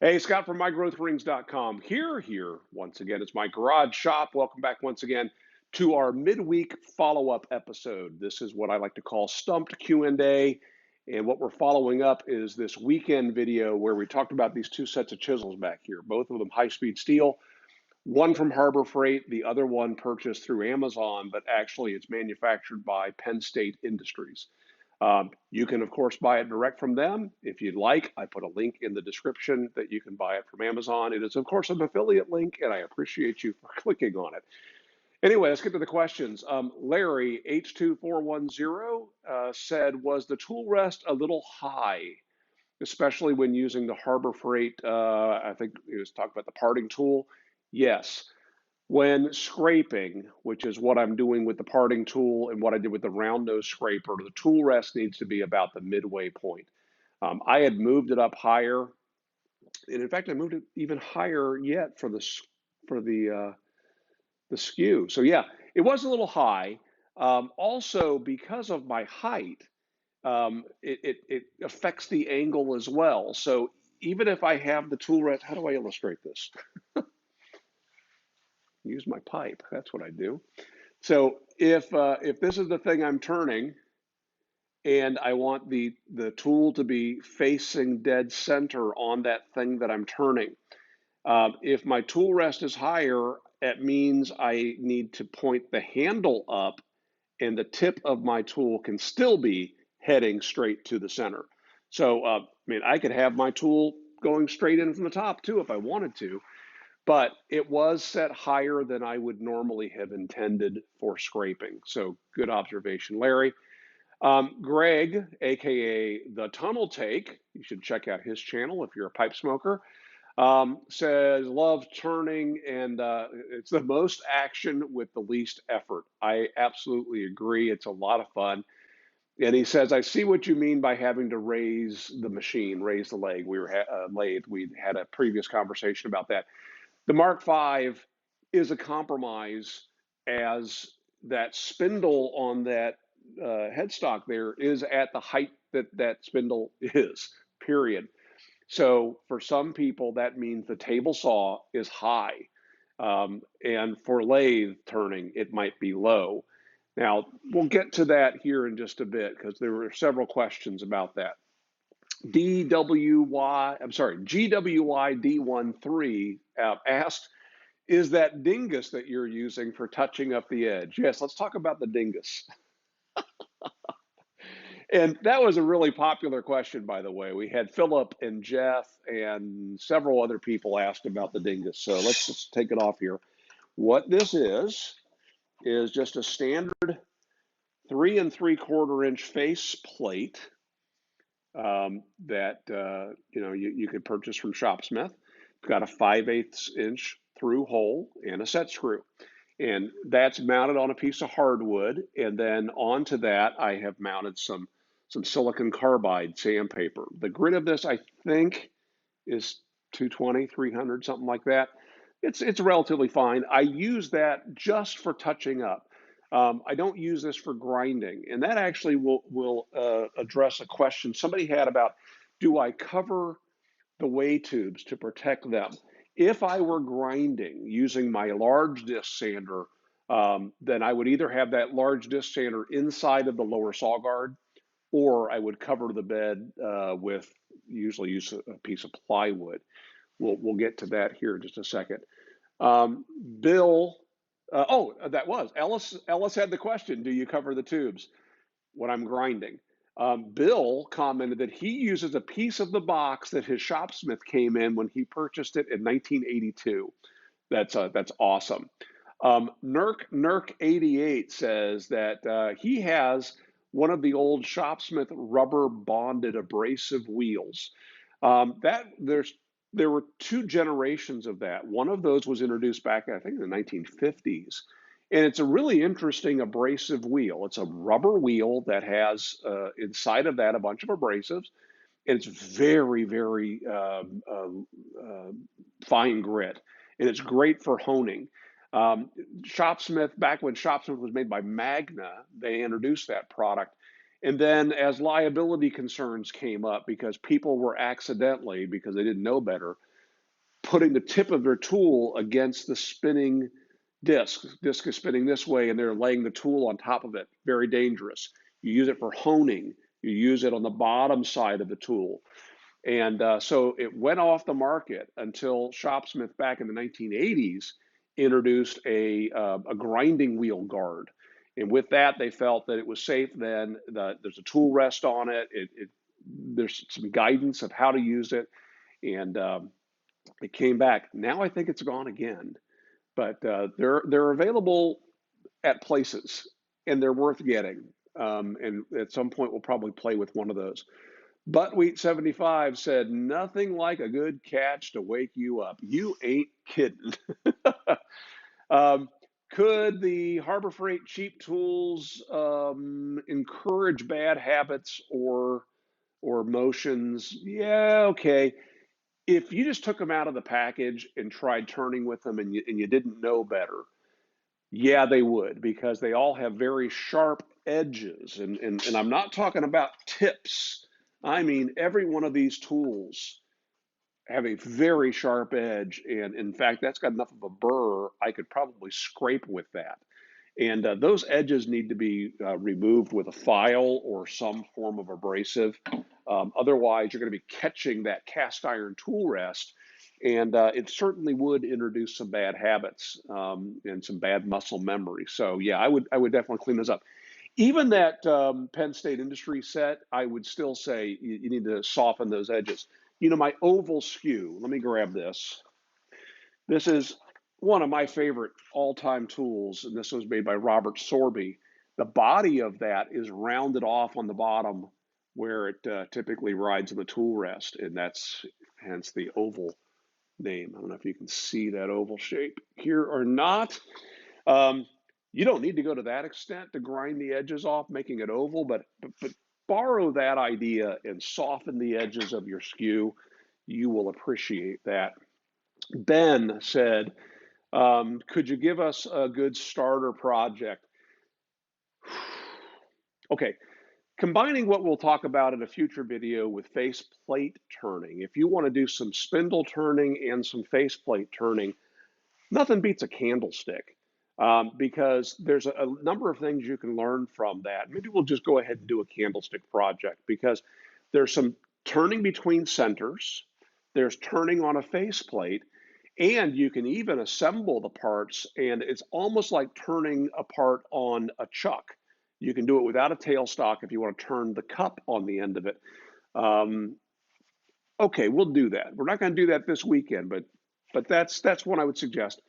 Hey, Scott from MyGrowthRings.com here once again. It's my garage shop. Welcome back once again to our midweek follow-up episode. This is what I like to call Stumped Q&A, and what we're following up is this weekend video where we talked about these two sets of chisels back here, both of them high-speed steel, one from Harbor Freight, the other one purchased through Amazon, but actually it's manufactured by Penn State Industries. You can, of course, buy it direct from them if you'd like. I put a link in the description that you can buy it from Amazon. It is, of course, an affiliate link, and I appreciate you for clicking on it. Anyway, let's get to the questions. Larry, H2410, said, was the tool rest a little high, especially when using the Harbor Freight, I think he was talking about the parting tool? Yes. When scraping, which is what I'm doing with the parting tool and what I did with the round nose scraper, the tool rest needs to be about the midway point. I had moved it up higher, and in fact, I moved it even higher yet for the skew. So yeah, it was a little high. Also, because of my height, it affects the angle as well. So even if I have the tool rest, how do I illustrate this? Use my pipe. That's what I do. So if this is the thing I'm turning, and I want the tool to be facing dead center on that thing that I'm turning, if my tool rest is higher, it means I need to point the handle up, and the tip of my tool can still be heading straight to the center. So I mean, I could have my tool going straight in from the top too if I wanted to. But it was set higher than I would normally have intended for scraping. So good observation, Larry. Greg, aka the Tunnel Take, you should check out his channel if you're a pipe smoker, says, love turning, and it's the most action with the least effort. I absolutely agree. It's a lot of fun. And he says, I see what you mean by having to raise the machine, raise the leg. We had a previous conversation about that. The Mark V is a compromise, as that spindle on that headstock there is at the height that that spindle is, period. So for some people, that means the table saw is high. And for lathe turning, it might be low. Now, we'll get to that here in just a bit because there were several questions about that. GWYD13 asked, is that Dingus that you're using for touching up the edge? Yes, let's talk about the Dingus. And that was a really popular question, by the way. We had Philip and Jeff and several other people asked about the Dingus. So let's just take it off here. What this is just a standard 3 3/4 inch face plate that you could purchase from Shopsmith. It's got a 5/8 inch through hole and a set screw, and that's mounted on a piece of hardwood. And then onto that, I have mounted some silicon carbide sandpaper. The grit of this, I think, is 220, 300, something like that. It's relatively fine. I use that just for touching up. I don't use this for grinding, and that actually will address a question somebody had about, do I cover the way tubes to protect them? If I were grinding using my large disc sander, then I would either have that large disc sander inside of the lower saw guard, or I would cover the bed with, usually use a piece of plywood. We'll get to that here in just a second. Bill, that was Ellis. Ellis had the question: do you cover the tubes when I'm grinding? Bill commented that he uses a piece of the box that his Shopsmith came in when he purchased it in 1982. That's awesome. Nurk88 says that he has one of the old Shopsmith rubber bonded abrasive wheels. There were two generations of that. One of those was introduced back, I think, in the 1950s. And it's a really interesting abrasive wheel. It's a rubber wheel that has inside of that a bunch of abrasives. And it's very, very fine grit. And it's great for honing. Shopsmith, back when Shopsmith was made by Magna, they introduced that product. And then as liability concerns came up, because people were accidentally, because they didn't know better, putting the tip of their tool against the spinning disc. Disc is spinning this way, and they're laying the tool on top of it. Very dangerous. You use it for honing. You use it on the bottom side of the tool. And so it went off the market until Shopsmith back in the 1980s introduced a grinding wheel guard. And with that, they felt that it was safe then. There's a tool rest on it. There's some guidance of how to use it. And it came back. Now I think it's gone again. But they're available at places, and they're worth getting. And at some point, we'll probably play with one of those. Buttwheat 75 said, nothing like a good catch to wake you up. You ain't kidding. um, could the Harbor Freight cheap tools encourage bad habits or motions? Yeah, okay. If you just took them out of the package and tried turning with them and you didn't know better, yeah, they would, because they all have very sharp edges. And I'm not talking about tips. I mean, every one of these tools have a very sharp edge. And in fact, that's got enough of a burr, I could probably scrape with that. And those edges need to be removed with a file or some form of abrasive. Otherwise, you're going to be catching that cast iron tool rest, and it certainly would introduce some bad habits and some bad muscle memory. So yeah, I would definitely clean those up. Even that Penn State Industry set, I would still say you need to soften those edges. You know, my oval skew. Let me grab this. This is one of my favorite all-time tools, and this was made by Robert Sorby. The body of that is rounded off on the bottom where it typically rides in the tool rest, and that's hence the oval name. I don't know if you can see that oval shape here or not. You don't need to go to that extent to grind the edges off, making it oval, but borrow that idea and soften the edges of your skew. You will appreciate that. Ben said, could you give us a good starter project? Okay, combining what we'll talk about in a future video with faceplate turning. If you want to do some spindle turning and some faceplate turning, nothing beats a candlestick, because there's a number of things you can learn from that. Maybe we'll just go ahead and do a candlestick project, because there's some turning between centers, there's turning on a faceplate, and you can even assemble the parts, and it's almost like turning a part on a chuck. You can do it without a tailstock if you want to turn the cup on the end of it. Um, okay, we'll do that. We're not going to do that this weekend, but that's one I would suggest.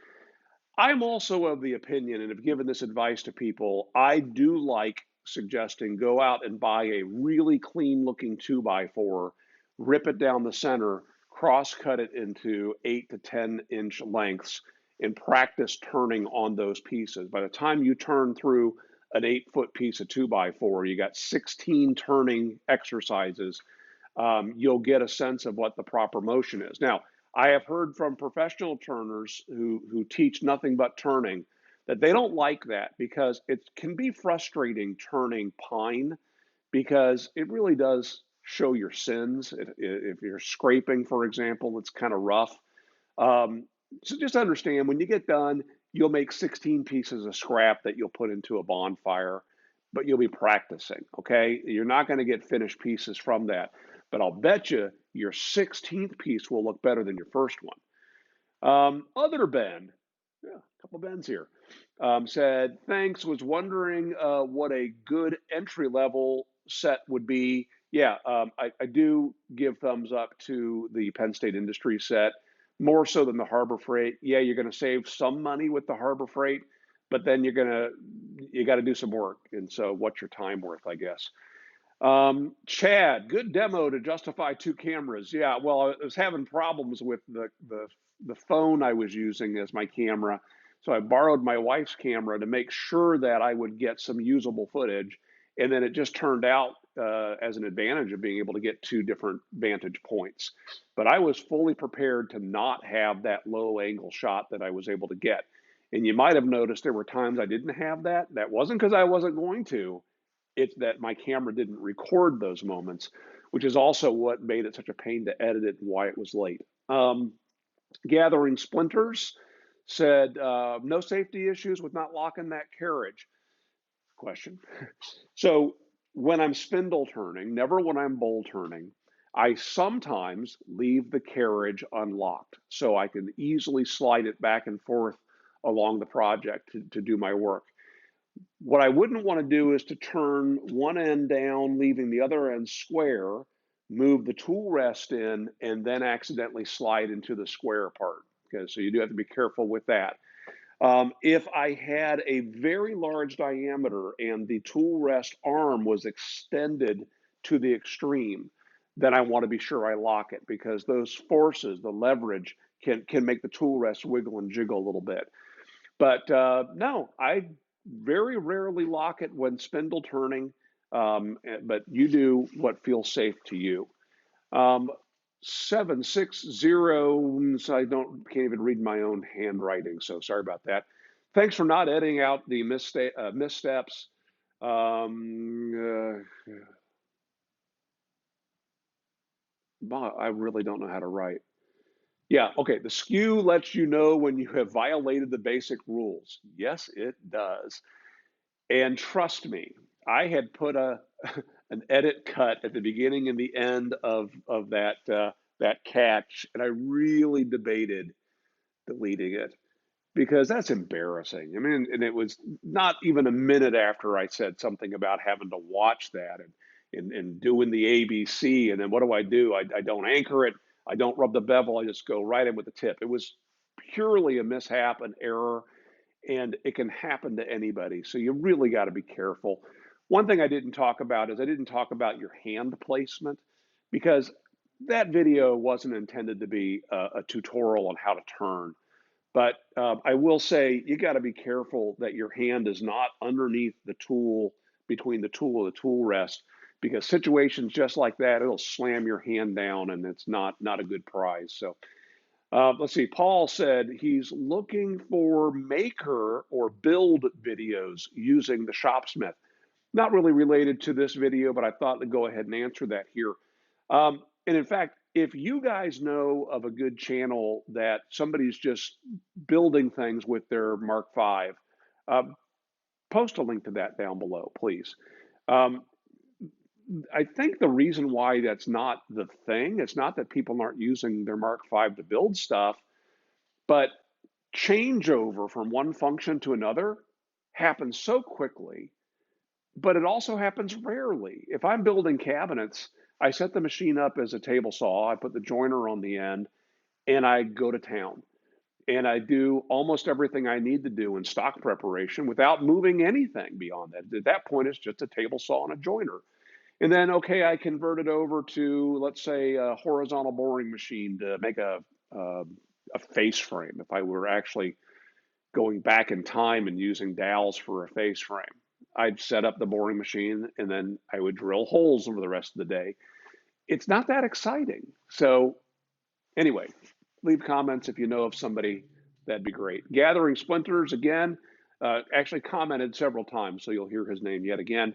I'm also of the opinion, and have given this advice to people, I do like suggesting go out and buy a really clean looking 2x4, rip it down the center, cross cut it into 8 to 10-inch lengths, and practice turning on those pieces. By the time you turn through an 8-foot piece of 2x4, you got 16 turning exercises. You'll get a sense of what the proper motion is. Now, I have heard from professional turners who teach nothing but turning that they don't like that, because it can be frustrating turning pine, because it really does show your sins. If you're scraping, for example, it's kind of rough. So just understand, when you get done, you'll make 16 pieces of scrap that you'll put into a bonfire, but you'll be practicing, okay? You're not going to get finished pieces from that, but I'll bet you your 16th piece will look better than your first one. Other Ben, yeah, a couple Bens here, said, thanks, was wondering what a good entry level set would be. Yeah, I do give thumbs up to the Penn State Industry set, more so than the Harbor Freight. Yeah, you're going to save some money with the Harbor Freight, but then you got to do some work. And so what's your time worth, I guess? Chad, good demo to justify 2 cameras. Yeah, well, I was having problems with the phone I was using as my camera. So I borrowed my wife's camera to make sure that I would get some usable footage. And then it just turned out as an advantage of being able to get 2 different vantage points. But I was fully prepared to not have that low angle shot that I was able to get. And you might have noticed there were times I didn't have that. That wasn't because I wasn't going to. It's that my camera didn't record those moments, which is also what made it such a pain to edit it and why it was late. Gathering Splinters said, no safety issues with not locking that carriage. Question. So when I'm spindle turning, never when I'm bowl turning, I sometimes leave the carriage unlocked so I can easily slide it back and forth along the project to do my work. What I wouldn't want to do is to turn one end down, leaving the other end square, move the tool rest in, and then accidentally slide into the square part. Okay, so you do have to be careful with that. If I had a very large diameter and the tool rest arm was extended to the extreme, then I want to be sure I lock it, because those forces, the leverage, can make the tool rest wiggle and jiggle a little bit. But no, I very rarely lock it when spindle turning, but you do what feels safe to you. 760, so can't even read my own handwriting, so sorry about that. Thanks for not editing out the missteps. I really don't know how to write. Yeah, okay. The skew lets you know when you have violated the basic rules. Yes, it does. And trust me, I had put an edit cut at the beginning and the end of that catch, and I really debated deleting it because that's embarrassing. I mean, and it was not even a minute after I said something about having to watch that and doing the ABC, and then what do? I don't anchor it, I don't rub the bevel, I just go right in with the tip. It was purely a mishap, an error, and it can happen to anybody. So you really got to be careful. One thing I didn't talk about is I didn't talk about your hand placement, because that video wasn't intended to be a tutorial on how to turn. But I will say you got to be careful that your hand is not underneath the tool, between the tool and the tool rest, because situations just like that, it'll slam your hand down, and it's not a good prize. So let's see. Paul said he's looking for maker or build videos using the Shopsmith. Not really related to this video, but I thought to go ahead and answer that here. And in fact, if you guys know of a good channel that somebody's just building things with their Mark V, post a link to that down below, please. Um, I think the reason why that's not the thing, it's not that people aren't using their Mark V to build stuff, but changeover from one function to another happens so quickly, but it also happens rarely. If I'm building cabinets, I set the machine up as a table saw, I put the joiner on the end, and I go to town. And I do almost everything I need to do in stock preparation without moving anything beyond that. At that point, it's just a table saw and a joiner. And then, okay, I convert it over to, let's say, a horizontal boring machine to make a face frame. If I were actually going back in time and using dowels for a face frame, I'd set up the boring machine and then I would drill holes over the rest of the day. It's not that exciting. So anyway, leave comments if you know of somebody, that'd be great. Gathering Splinters, again, actually commented several times, so you'll hear his name yet again.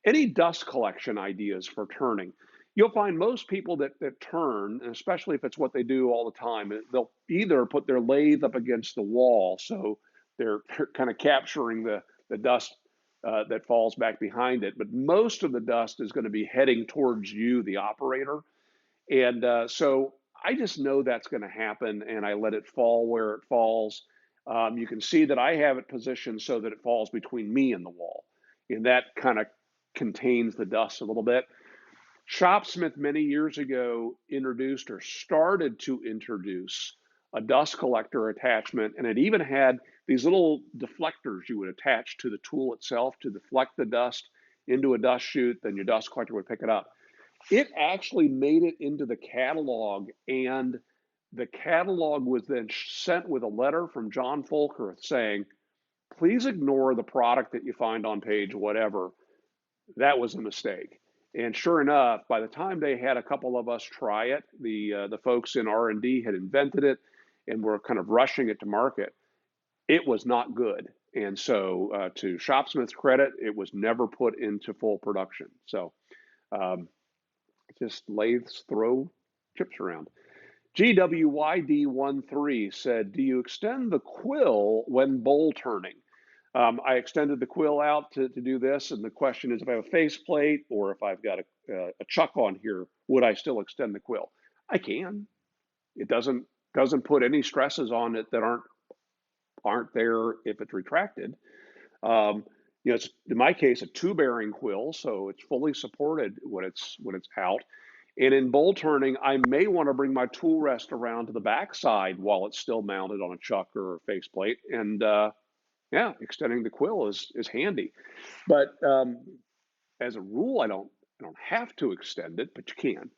Any dust collection ideas for turning? You'll find most people that turn, and especially if it's what they do all the time, they'll either put their lathe up against the wall, so they're kind of capturing the dust that falls back behind it. But most of the dust is going to be heading towards you, the operator. And so I just know that's going to happen, and I let it fall where it falls. You can see that I have it positioned so that it falls between me and the wall, and that kind of contains the dust a little bit. Shopsmith many years ago introduced, or started to introduce, a dust collector attachment, and it even had these little deflectors you would attach to the tool itself to deflect the dust into a dust chute, then your dust collector would pick it up. It actually made it into the catalog, and the catalog was then sent with a letter from John Folkerth saying, please ignore the product that you find on page whatever. That was a mistake. And sure enough, by the time they had a couple of us try it, the folks in R&D had invented it and were kind of rushing it to market. It was not good. And so to Shopsmith's credit, it was never put into full production. So just lathes throw chips around. GWYD13 said, do you extend the quill when bowl turning? I extended the quill out to do this, and the question is if I have a faceplate or if I've got a chuck on here, would I still extend the quill? I can. It doesn't put any stresses on it that aren't there if it's retracted. Um, it's in my case a two-bearing quill, so it's fully supported when it's out. And in bowl turning, I may want to bring my tool rest around to the back side while it's still mounted on a chuck or a faceplate. And yeah, extending the quill is handy. But as a rule, I don't have to extend it, but you can.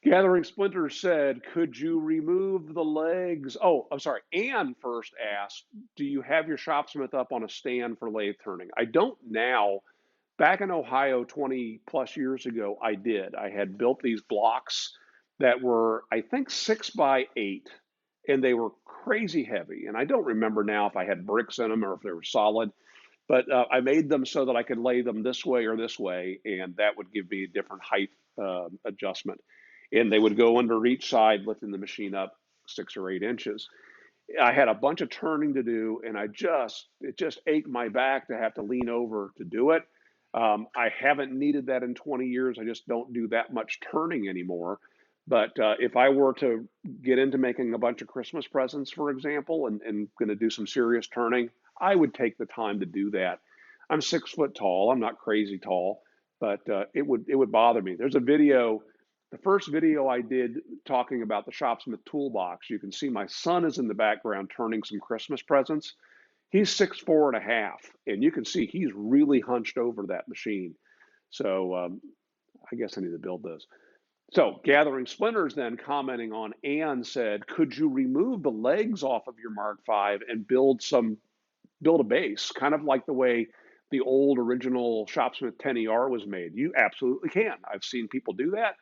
Gathering Splinters said, could you remove the legs? Oh, I'm sorry. Ann first asked, do you have your Shopsmith up on a stand for lathe turning? I don't now. Back in Ohio 20 plus years ago, I did. I had built these blocks that were, I think, 6 by 8, and they were crazy heavy. And I don't remember now if I had bricks in them or if they were solid, but I made them so that I could lay them this way or this way, and that would give me a different height adjustment. And they would go under each side, lifting the machine up 6 or 8 inches. I had a bunch of turning to do, and it just ached my back to have to lean over to do it. I haven't needed that in 20 years. I just don't do that much turning anymore. But if I were to get into making a bunch of Christmas presents, for example, and going to do some serious turning, I would take the time to do that. I'm 6 foot tall. I'm not crazy tall, but it would bother me. There's a video, the first video I did talking about the Shopsmith toolbox. You can see my son is in the background turning some Christmas presents. He's 6'4.5", and you can see he's really hunched over that machine. So I guess I need to build those. So Gathering Splinters then commenting on Ann said, could you remove the legs off of your Mark V and build a base, kind of like the way the old original Shopsmith 10ER was made? You absolutely can. I've seen people do that.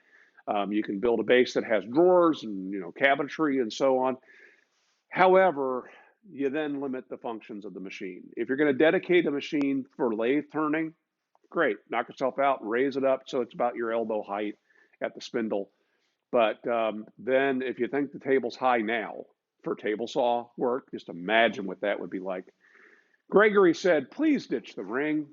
You can build a base that has drawers and cabinetry and so on. However, you then limit the functions of the machine. If you're going to dedicate a machine for lathe turning, great, knock yourself out, raise it up so it's about your elbow height at the spindle. But then if you think the table's high now for table saw work, just imagine what that would be like. Gregory said, please ditch the ring.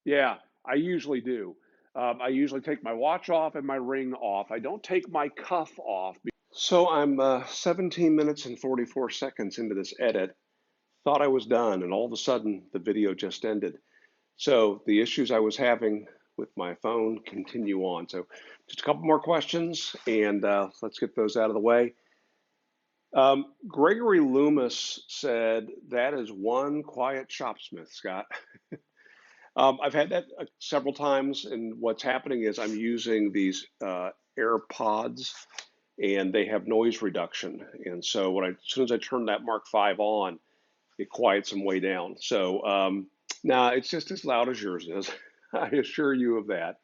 Yeah, I usually do. I usually take my watch off and my ring off. I don't take my cuff off. So I'm 17 minutes and 44 seconds into this edit. Thought I was done, and all of a sudden the video just ended. So the issues I was having with my phone continue on. So just a couple more questions, and let's get those out of the way. Gregory Loomis said, that is one quiet Shopsmith, Scott. I've had that several times, and what's happening is I'm using these AirPods, and they have noise reduction. And so as soon as I turn that Mark V on, it quiets them way down. So now it's just as loud as yours is. I assure you of that.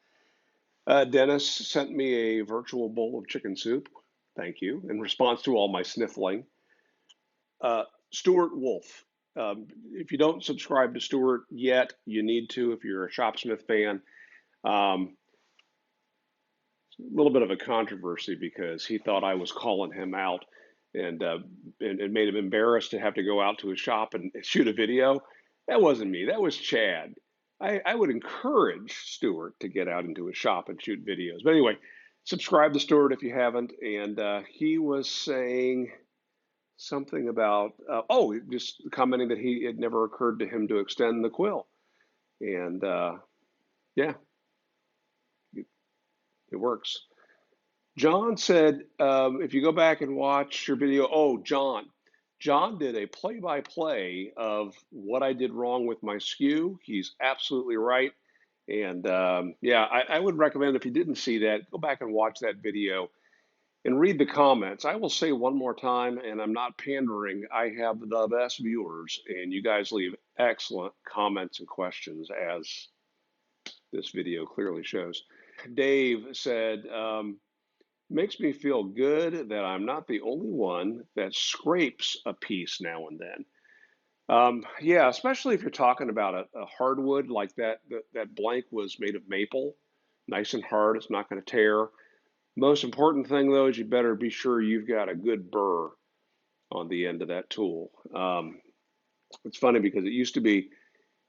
Dennis sent me a virtual bowl of chicken soup. Thank you. In response to all my sniffling. Stewart Wolfe. If you don't subscribe to Stewart yet, you need to if you're a Shopsmith fan. A little bit of a controversy because he thought I was calling him out and made him embarrassed to have to go out to his shop and shoot a video. That wasn't me. That was Chad. I would encourage Stewart to get out into his shop and shoot videos. But anyway, subscribe to Stewart if you haven't. And he was saying something about, just commenting that it never occurred to him to extend the quill. And yeah, it works. John said, if you go back and watch your video, John did a play-by-play of what I did wrong with my skew. He's absolutely right. And yeah, I would recommend if you didn't see that, go back and watch that video and read the comments. I will say one more time, and I'm not pandering, I have the best viewers, and you guys leave excellent comments and questions, as this video clearly shows. Dave said, makes me feel good that I'm not the only one that scrapes a piece now and then. Yeah, especially if you're talking about a hardwood like that blank was made of maple, nice and hard, it's not going to tear. Most important thing though is you better be sure you've got a good burr on the end of that tool. It's funny because it used to be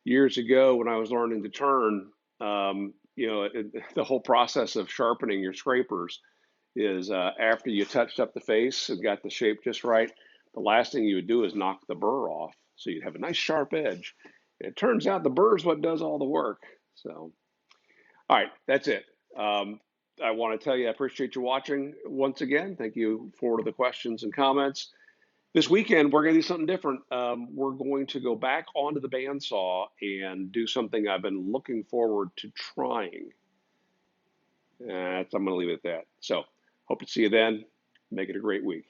years ago when I was learning to turn, the whole process of sharpening your scrapers is after you touched up the face and got the shape just right, the last thing you would do is knock the burr off. So you'd have a nice sharp edge. It turns out the burr is what does all the work. So, all right, that's it. I want to tell you I appreciate you watching once again. Thank you for the questions and comments. This weekend, we're going to do something different. We're going to go back onto the bandsaw and do something I've been looking forward to trying. I'm going to leave it at that. So, hope to see you then. Make it a great week.